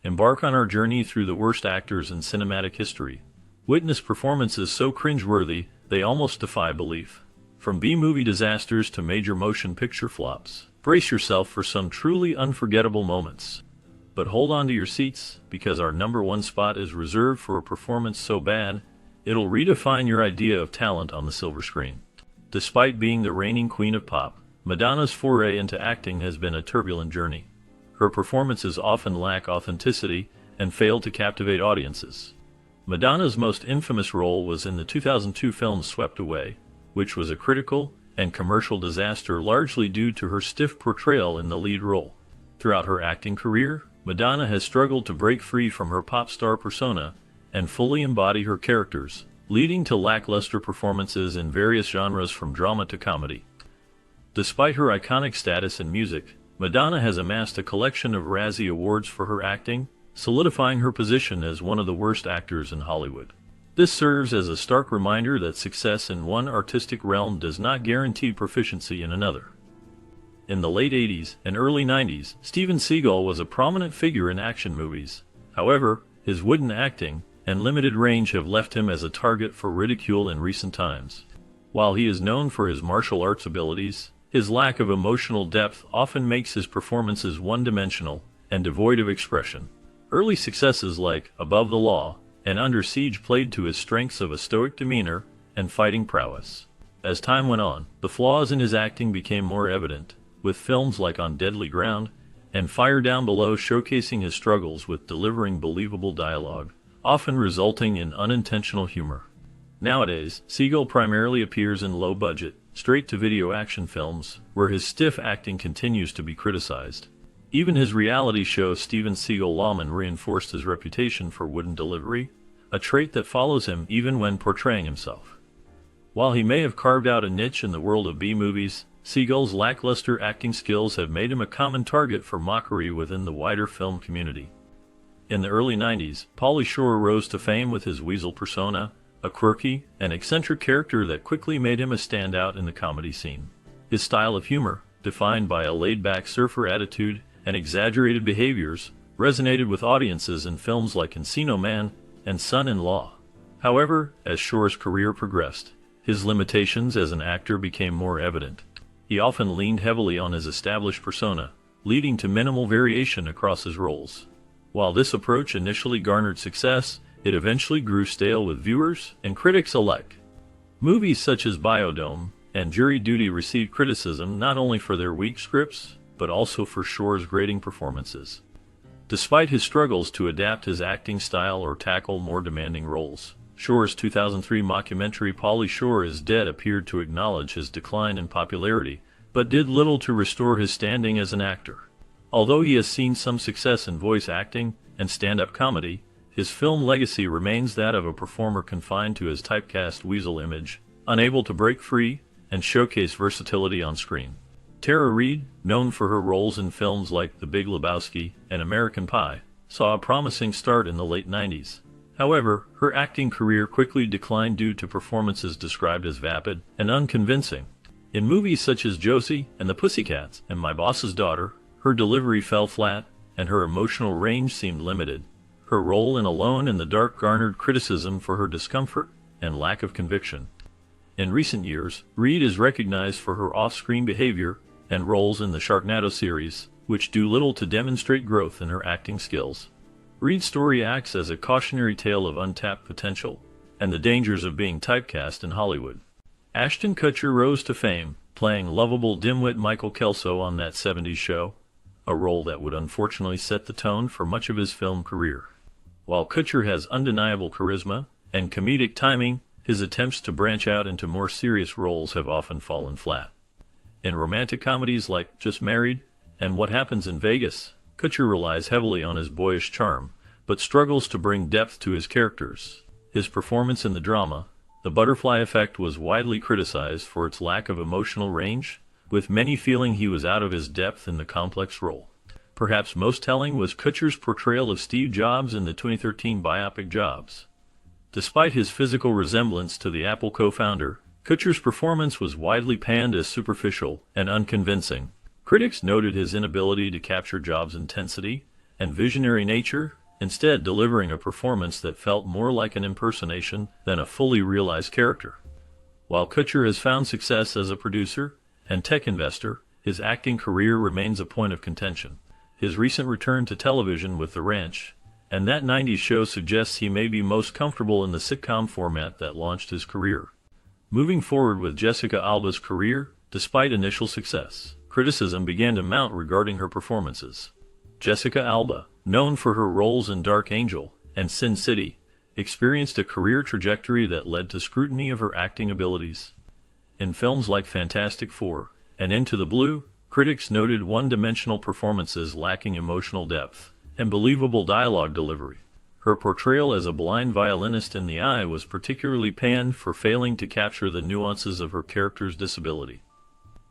Embark on our journey through the worst actors in cinematic history. Witness performances so cringeworthy, they almost defy belief. From B-movie disasters to major motion picture flops, brace yourself for some truly unforgettable moments. But hold on to your seats, because our number one spot is reserved for a performance so bad, it'll redefine your idea of talent on the silver screen. Despite being the reigning queen of pop, Madonna's foray into acting has been a turbulent journey. Her performances often lack authenticity and fail to captivate audiences. Madonna's most infamous role was in the 2002 film Swept Away, which was a critical and commercial disaster largely due to her stiff portrayal in the lead role. Throughout her acting career, Madonna has struggled to break free from her pop star persona and fully embody her characters, leading to lackluster performances in various genres from drama to comedy. Despite her iconic status in music, Madonna has amassed a collection of Razzie Awards for her acting, solidifying her position as one of the worst actors in Hollywood. This serves as a stark reminder that success in one artistic realm does not guarantee proficiency in another. In the late 80s and early 90s, Steven Seagal was a prominent figure in action movies. However, his wooden acting and limited range have left him as a target for ridicule in recent times. While he is known for his martial arts abilities, his lack of emotional depth often makes his performances one-dimensional and devoid of expression. Early successes like Above the Law and Under Siege played to his strengths of a stoic demeanor and fighting prowess. As time went on, the flaws in his acting became more evident, with films like On Deadly Ground and Fire Down Below showcasing his struggles with delivering believable dialogue, often resulting in unintentional humor. Nowadays, Seagal primarily appears in low-budget, straight-to-video action films, where his stiff acting continues to be criticized. Even his reality show Steven Seagal Lawman reinforced his reputation for wooden delivery, a trait that follows him even when portraying himself. While he may have carved out a niche in the world of B-movies, Seagal's lackluster acting skills have made him a common target for mockery within the wider film community. In the early 90s, Pauly Shore rose to fame with his weasel persona, a quirky and eccentric character that quickly made him a standout in the comedy scene. His style of humor, defined by a laid-back surfer attitude and exaggerated behaviors, resonated with audiences in films like Encino Man and Son-in-Law. However, as Shore's career progressed, his limitations as an actor became more evident. He often leaned heavily on his established persona, leading to minimal variation across his roles. While this approach initially garnered success, it eventually grew stale with viewers and critics alike. Movies such as Biodome and Jury Duty received criticism not only for their weak scripts, but also for Shore's grating performances. Despite his struggles to adapt his acting style or tackle more demanding roles, Shore's 2003 mockumentary Pauly Shore is Dead appeared to acknowledge his decline in popularity, but did little to restore his standing as an actor. Although he has seen some success in voice acting and stand-up comedy, his film legacy remains that of a performer confined to his typecast weasel image, unable to break free and showcase versatility on screen. Tara Reid, known for her roles in films like The Big Lebowski and American Pie, saw a promising start in the late 90s. However, her acting career quickly declined due to performances described as vapid and unconvincing. In movies such as Josie and the Pussycats and My Boss's Daughter, her delivery fell flat, and her emotional range seemed limited. Her role in Alone in the Dark garnered criticism for her discomfort and lack of conviction. In recent years, Reid is recognized for her off-screen behavior and roles in the Sharknado series, which do little to demonstrate growth in her acting skills. Reid's story acts as a cautionary tale of untapped potential and the dangers of being typecast in Hollywood. Ashton Kutcher rose to fame, playing lovable dimwit Michael Kelso on That 70s Show, a role that would unfortunately set the tone for much of his film career. While Kutcher has undeniable charisma and comedic timing, his attempts to branch out into more serious roles have often fallen flat. In romantic comedies like Just Married and What Happens in Vegas, Kutcher relies heavily on his boyish charm, but struggles to bring depth to his characters. His performance in the drama, The Butterfly Effect, was widely criticized for its lack of emotional range, with many feeling he was out of his depth in the complex role. Perhaps most telling was Kutcher's portrayal of Steve Jobs in the 2013 biopic Jobs. Despite his physical resemblance to the Apple co-founder, Kutcher's performance was widely panned as superficial and unconvincing. Critics noted his inability to capture Jobs' intensity and visionary nature, instead delivering a performance that felt more like an impersonation than a fully realized character. While Kutcher has found success as a producer and tech investor, his acting career remains a point of contention. His recent return to television with The Ranch and That 90s Show suggests he may be most comfortable in the sitcom format that launched his career. Moving forward with Jessica Alba's career, despite initial success, criticism began to mount regarding her performances. Jessica Alba, known for her roles in Dark Angel and Sin City, experienced a career trajectory that led to scrutiny of her acting abilities. In films like Fantastic Four and Into the Blue, critics noted one-dimensional performances lacking emotional depth and believable dialogue delivery. Her portrayal as a blind violinist in The Eye was particularly panned for failing to capture the nuances of her character's disability.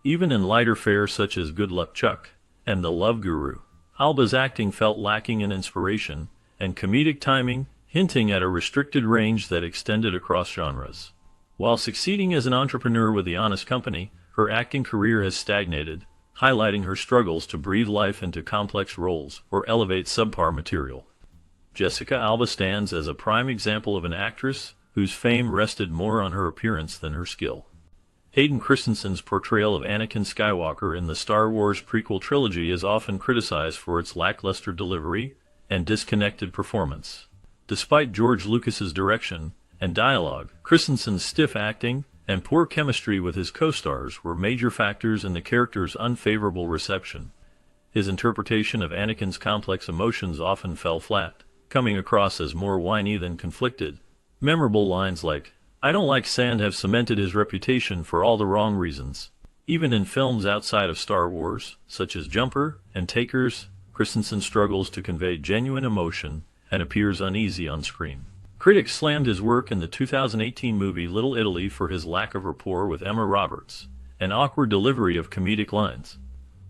Even in lighter fare such as Good Luck Chuck and The Love Guru, Alba's acting felt lacking in inspiration and comedic timing, hinting at a restricted range that extended across genres. While succeeding as an entrepreneur with The Honest Company, her acting career has stagnated, highlighting her struggles to breathe life into complex roles or elevate subpar material. Jessica Alba stands as a prime example of an actress whose fame rested more on her appearance than her skill. Hayden Christensen's portrayal of Anakin Skywalker in the Star Wars prequel trilogy is often criticized for its lackluster delivery and disconnected performance. Despite George Lucas's direction and dialogue, Christensen's stiff acting and poor chemistry with his co-stars were major factors in the character's unfavorable reception. His interpretation of Anakin's complex emotions often fell flat, coming across as more whiny than conflicted. Memorable lines like, "I don't like sand" have cemented his reputation for all the wrong reasons. Even in films outside of Star Wars, such as Jumper and Takers, Christensen struggles to convey genuine emotion and appears uneasy on screen. Critics slammed his work in the 2018 movie Little Italy for his lack of rapport with Emma Roberts and awkward delivery of comedic lines.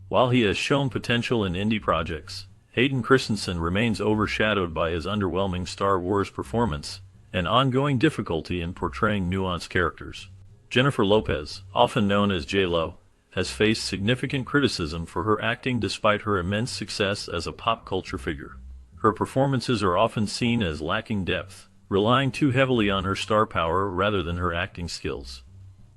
While he has shown potential in indie projects, Hayden Christensen remains overshadowed by his underwhelming Star Wars performance and ongoing difficulty in portraying nuanced characters. Jennifer Lopez, often known as J-Lo, has faced significant criticism for her acting despite her immense success as a pop culture figure. Her performances are often seen as lacking depth, relying too heavily on her star power rather than her acting skills.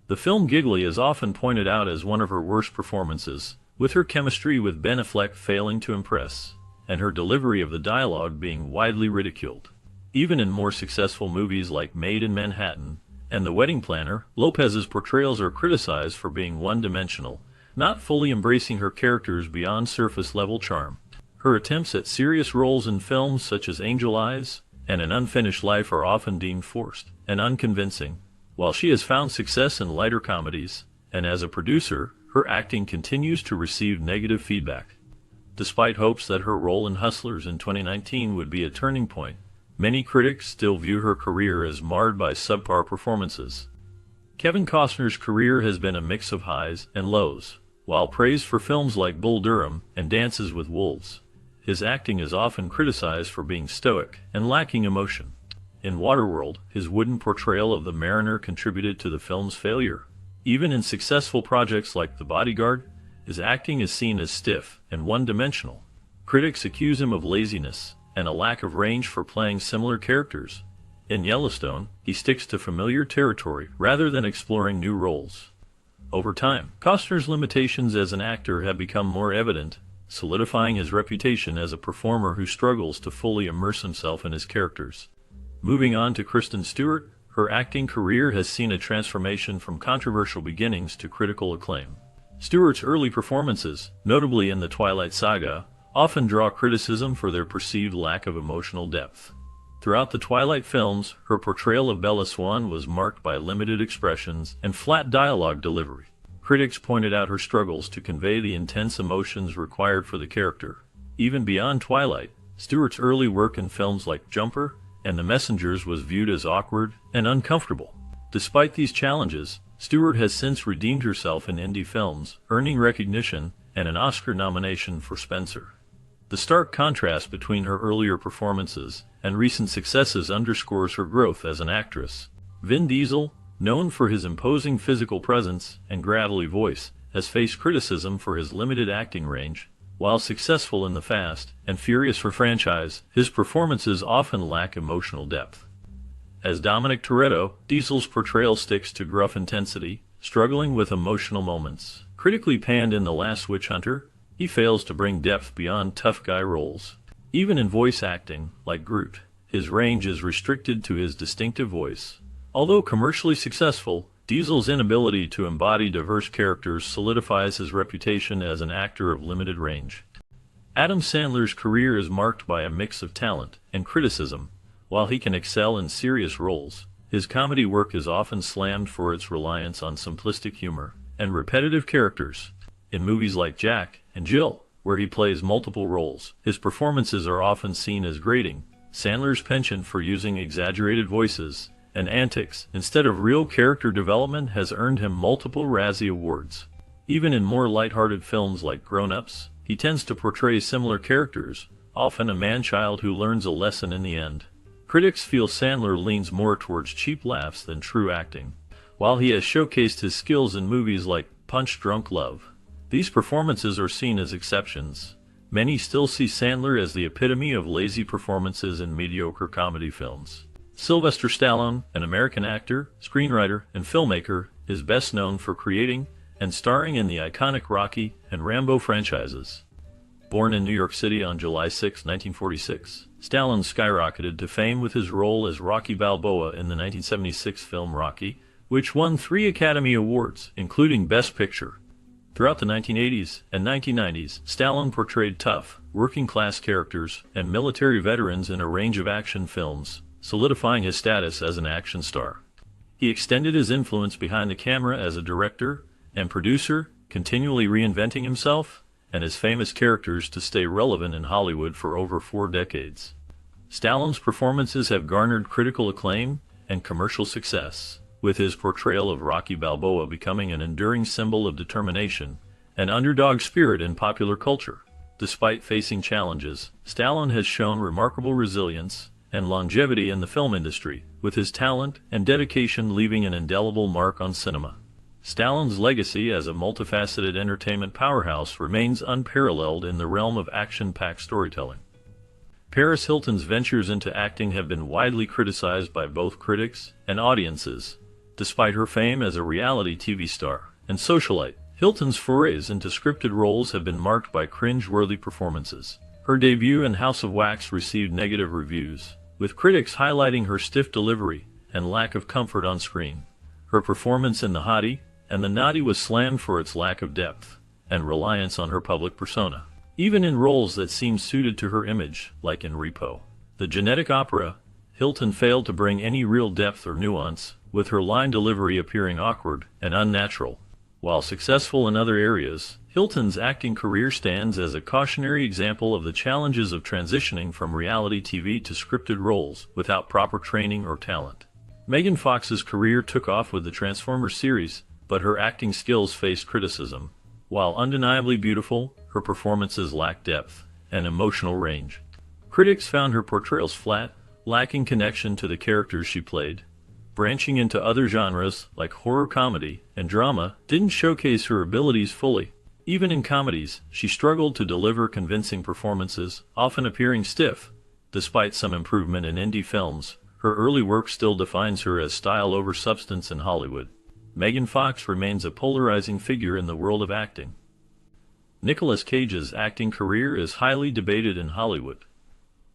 The film Giggly is often pointed out as one of her worst performances, with her chemistry with Ben Affleck failing to impress, and her delivery of the dialogue being widely ridiculed. Even in more successful movies like Made in Manhattan and The Wedding Planner, Lopez's portrayals are criticized for being one-dimensional, not fully embracing her character's beyond surface-level charm. Her attempts at serious roles in films such as Angel Eyes and An Unfinished Life are often deemed forced and unconvincing. While she has found success in lighter comedies, and as a producer, her acting continues to receive negative feedback. Despite hopes that her role in Hustlers in 2019 would be a turning point, many critics still view her career as marred by subpar performances. Kevin Costner's career has been a mix of highs and lows. While praised for films like Bull Durham and Dances with Wolves, his acting is often criticized for being stoic and lacking emotion. In Waterworld, his wooden portrayal of the mariner contributed to the film's failure. Even in successful projects like The Bodyguard, his acting is seen as stiff and one-dimensional. Critics accuse him of laziness and a lack of range for playing similar characters. In Yellowstone, he sticks to familiar territory rather than exploring new roles. Over time, Costner's limitations as an actor have become more evident, solidifying his reputation as a performer who struggles to fully immerse himself in his characters. Moving on to Kristen Stewart, her acting career has seen a transformation from controversial beginnings to critical acclaim. Stewart's early performances, notably in the Twilight Saga, often draw criticism for their perceived lack of emotional depth. Throughout the Twilight films, her portrayal of Bella Swan was marked by limited expressions and flat dialogue delivery. Critics pointed out her struggles to convey the intense emotions required for the character. Even beyond Twilight, Stewart's early work in films like Jumper and The Messengers was viewed as awkward and uncomfortable. Despite these challenges, Stewart has since redeemed herself in indie films, earning recognition and an Oscar nomination for Spencer. The stark contrast between her earlier performances and recent successes underscores her growth as an actress. Vin Diesel, known for his imposing physical presence and gravelly voice, has faced criticism for his limited acting range, While successful in the Fast and Furious franchise, his performances often lack emotional depth. As Dominic Toretto, Diesel's portrayal sticks to gruff intensity, struggling with emotional moments. Critically panned in The Last Witch Hunter, he fails to bring depth beyond tough guy roles. Even in voice acting, like Groot, his range is restricted to his distinctive voice. Although commercially successful, Diesel's inability to embody diverse characters solidifies his reputation as an actor of limited range. Adam Sandler's career is marked by a mix of talent and criticism. While he can excel in serious roles, his comedy work is often slammed for its reliance on simplistic humor and repetitive characters. In movies like Jack and Jill, where he plays multiple roles, his performances are often seen as grating. Sandler's penchant for using exaggerated voices and antics instead of real character development has earned him multiple Razzie Awards. Even in more lighthearted films like Grown Ups, he tends to portray similar characters, often a man-child who learns a lesson in the end. Critics feel Sandler leans more towards cheap laughs than true acting. While he has showcased his skills in movies like Punch Drunk Love, these performances are seen as exceptions. Many still see Sandler as the epitome of lazy performances in mediocre comedy films. Sylvester Stallone, an American actor, screenwriter, and filmmaker, is best known for creating and starring in the iconic Rocky and Rambo franchises. Born in New York City on July 6, 1946, Stallone skyrocketed to fame with his role as Rocky Balboa in the 1976 film Rocky, which won 3 Academy Awards, including Best Picture. Throughout the 1980s and 1990s, Stallone portrayed tough, working-class characters and military veterans in a range of action films, solidifying his status as an action star. He extended his influence behind the camera as a director and producer, continually reinventing himself and his famous characters to stay relevant in Hollywood for over 4 decades. Stallone's performances have garnered critical acclaim and commercial success, with his portrayal of Rocky Balboa becoming an enduring symbol of determination and underdog spirit in popular culture. Despite facing challenges, Stallone has shown remarkable resilience and longevity in the film industry, with his talent and dedication leaving an indelible mark on cinema. Stallone's legacy as a multifaceted entertainment powerhouse remains unparalleled in the realm of action-packed storytelling. Paris Hilton's ventures into acting have been widely criticized by both critics and audiences. Despite her fame as a reality TV star and socialite, Hilton's forays into scripted roles have been marked by cringe-worthy performances. Her debut in House of Wax received negative reviews, with critics highlighting her stiff delivery and lack of comfort on screen. Her performance in The Hottie and The Naughty was slammed for its lack of depth and reliance on her public persona. Even in roles that seemed suited to her image, like in Repo, The Genetic Opera, Hilton failed to bring any real depth or nuance, with her line delivery appearing awkward and unnatural. While successful in other areas, Hilton's acting career stands as a cautionary example of the challenges of transitioning from reality TV to scripted roles without proper training or talent. Megan Fox's career took off with the Transformers series, but her acting skills faced criticism. While undeniably beautiful, her performances lacked depth and emotional range. Critics found her portrayals flat, lacking connection to the characters she played. Branching into other genres, like horror comedy and drama, didn't showcase her abilities fully. Even in comedies, she struggled to deliver convincing performances, often appearing stiff. Despite some improvement in indie films, her early work still defines her as style over substance in Hollywood. Megan Fox remains a polarizing figure in the world of acting. Nicolas Cage's acting career is highly debated in Hollywood.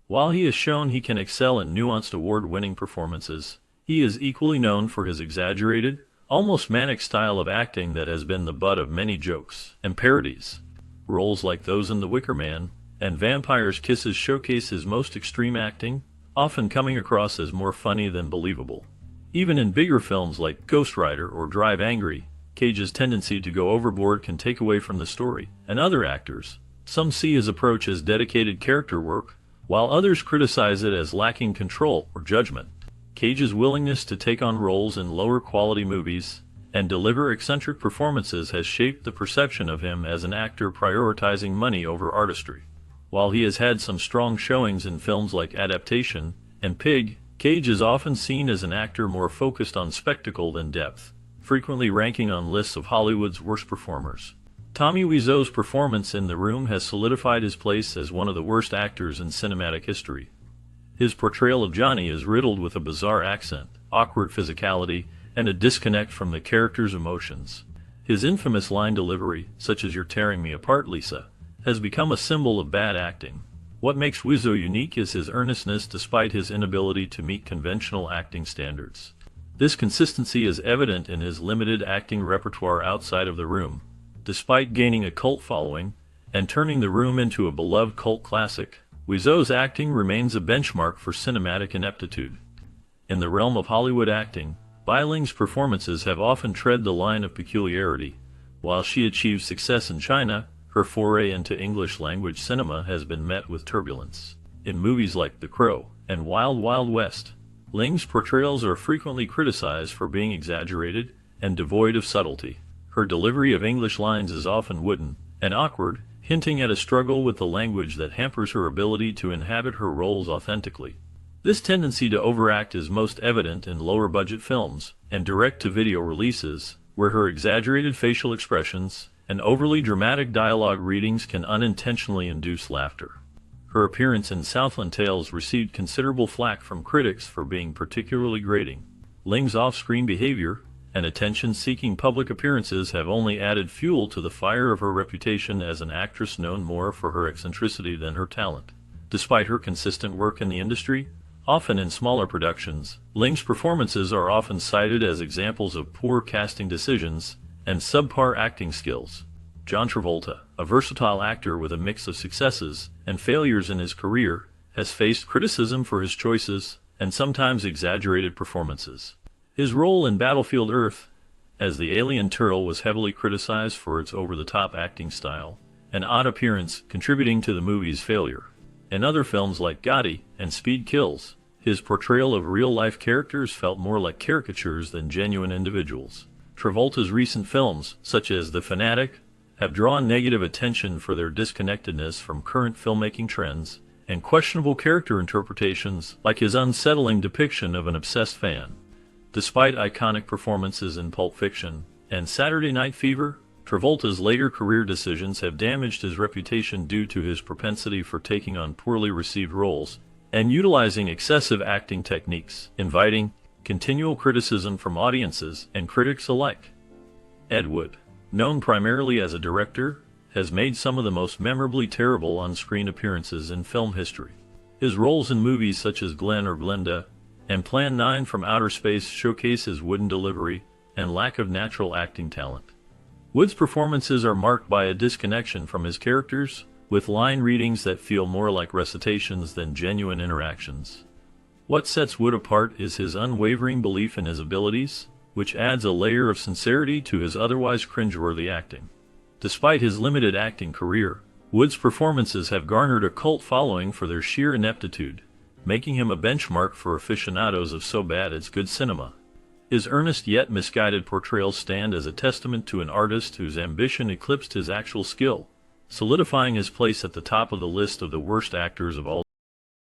While he has shown he can excel in nuanced award-winning performances, he is equally known for his exaggerated, almost manic style of acting that has been the butt of many jokes and parodies. Roles like those in The Wicker Man and Vampire's Kisses showcase his most extreme acting, often coming across as more funny than believable. Even in bigger films like Ghost Rider or Drive Angry, Cage's tendency to go overboard can take away from the story and other actors. Some see his approach as dedicated character work, while others criticize it as lacking control or judgment. Cage's willingness to take on roles in lower-quality movies and deliver eccentric performances has shaped the perception of him as an actor prioritizing money over artistry. While he has had some strong showings in films like Adaptation and Pig, Cage is often seen as an actor more focused on spectacle than depth, frequently ranking on lists of Hollywood's worst performers. Tommy Wiseau's performance in The Room has solidified his place as one of the worst actors in cinematic history. His portrayal of Johnny is riddled with a bizarre accent, awkward physicality, and a disconnect from the character's emotions. His infamous line delivery, such as "You're tearing me apart, Lisa," has become a symbol of bad acting. What makes Wiseau unique is his earnestness despite his inability to meet conventional acting standards. This consistency is evident in his limited acting repertoire outside of The Room. Despite gaining a cult following and turning The Room into a beloved cult classic, Wiseau's acting remains a benchmark for cinematic ineptitude. In the realm of Hollywood acting, Bai Ling's performances have often tread the line of peculiarity. While she achieved success in China, her foray into English-language cinema has been met with turbulence. In movies like The Crow and Wild Wild West, Ling's portrayals are frequently criticized for being exaggerated and devoid of subtlety. Her delivery of English lines is often wooden and awkward, hinting at a struggle with the language that hampers her ability to inhabit her roles authentically. This tendency to overact is most evident in lower-budget films and direct-to-video releases, where her exaggerated facial expressions and overly dramatic dialogue readings can unintentionally induce laughter. Her appearance in Southland Tales received considerable flack from critics for being particularly grating. Ling's off-screen behavior and attention-seeking public appearances have only added fuel to the fire of her reputation as an actress known more for her eccentricity than her talent. Despite her consistent work in the industry, often in smaller productions, Ling's performances are often cited as examples of poor casting decisions and subpar acting skills. John Travolta, a versatile actor with a mix of successes and failures in his career, has faced criticism for his choices and sometimes exaggerated performances. His role in Battlefield Earth as the alien turtle was heavily criticized for its over-the-top acting style and odd appearance, contributing to the movie's failure. In other films like Gotti and Speed Kills, his portrayal of real-life characters felt more like caricatures than genuine individuals. Travolta's recent films, such as The Fanatic, have drawn negative attention for their disconnectedness from current filmmaking trends and questionable character interpretations, like his unsettling depiction of an obsessed fan. Despite iconic performances in Pulp Fiction and Saturday Night Fever, Travolta's later career decisions have damaged his reputation due to his propensity for taking on poorly received roles and utilizing excessive acting techniques, inviting continual criticism from audiences and critics alike. Ed Wood, known primarily as a director, has made some of the most memorably terrible on-screen appearances in film history. His roles in movies such as Glenn or Glenda and Plan 9 from Outer Space showcase his wooden delivery and lack of natural acting talent. Wood's performances are marked by a disconnection from his characters, with line readings that feel more like recitations than genuine interactions. What sets Wood apart is his unwavering belief in his abilities, which adds a layer of sincerity to his otherwise cringeworthy acting. Despite his limited acting career, Wood's performances have garnered a cult following for their sheer ineptitude, making him a benchmark for aficionados of so bad it's good cinema. His earnest yet misguided portrayals stand as a testament to an artist whose ambition eclipsed his actual skill, solidifying his place at the top of the list of the worst actors of all